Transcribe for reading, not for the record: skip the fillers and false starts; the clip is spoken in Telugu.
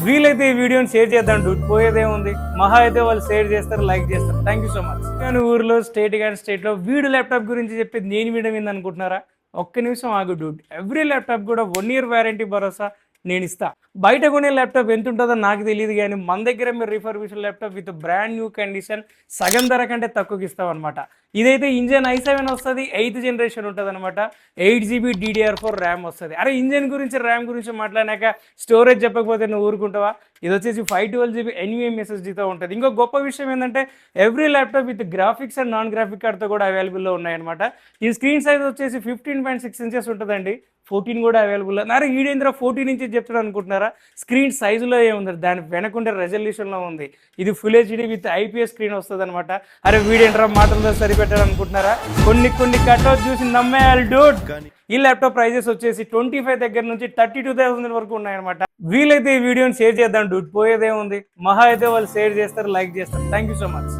వీలైతే ఈ వీడియోని షేర్ చేద్దాం డూడ్, పోయేదేముంది, మహా అయితే వాళ్ళు షేర్ చేస్తారు, లైక్ చేస్తారు. Thank you so much. కానీ ఊర్లో స్టేట్లో వీడు ల్యాప్టాప్ గురించి చెప్పేది నేను వినడం అనుకుంటున్నారా? ఒక్క నిమిషం ఆగు డూడ్. ఎవ్రీ ల్యాప్టాప్ కూడా 1 year వారంటీ భరోసా నేను ఇస్తా. బయట కొనే ల్యాప్టాప్ ఎంత ఉంటుందో నాకు తెలియదు, కానీ మన దగ్గర మీరు refurbished laptop with brand new condition సగం ధర కంటే తక్కువకి ఇస్తాం అనమాట. ఇదైతే ఇంజన్ i7 వస్తుంది, 8th generation ఉంటుంది అనమాట. 8GB DDR4 ర్యామ్ వస్తుంది. అరే ఇంజన్ గురించి ర్యామ్ గురించి మాట్లాడినాక స్టోరేజ్ చెప్పకపోతే నువ్వు ఊరుకుంటావా? ఇది వచ్చేసి 512GB NVMe SSDతో ఉంటుంది. ఇంకో గొప్ప విషయం ఏంటంటే every laptop with graphics and non graphic కార్డ్తో కూడా అవైలబుల్లో ఉన్నాయన్నమాట. ఈ స్క్రీన్ సైజ్ వచ్చేసి 15.6 inches ఉంటుందండి. 14 కూడా అవైలబుల్. అరే ఈడేంద్ర 14 inches చెప్తాడు అనుకుంటున్నారా? స్క్రీన్ సైజులో ఏముంది, దాని వెనకుండే రెజల్యూషన్లో ఉంది. ఇది full HD with IPS screen వస్తుంది అనమాట. అరే వీడేంట్రా మాటలతో సరిపెట్టాడు అనుకుంటున్నారా? కొన్ని కట్అవుట్ చూసి నమ్మేయాలి డూడ్. ఈ ల్యాప్టాప్ ప్రైజెస్ వచ్చేసి 25 దగ్గర నుంచి 32,000 వరకు ఉన్నాయన్నమాట. వీలైతే ఈ వీడియోని షేర్ చేద్దాం డూడ్, పోయేదేముంది, మహా అయితే వాళ్ళు షేర్ చేస్తారు, లైక్ చేస్తారు. Thank you so much.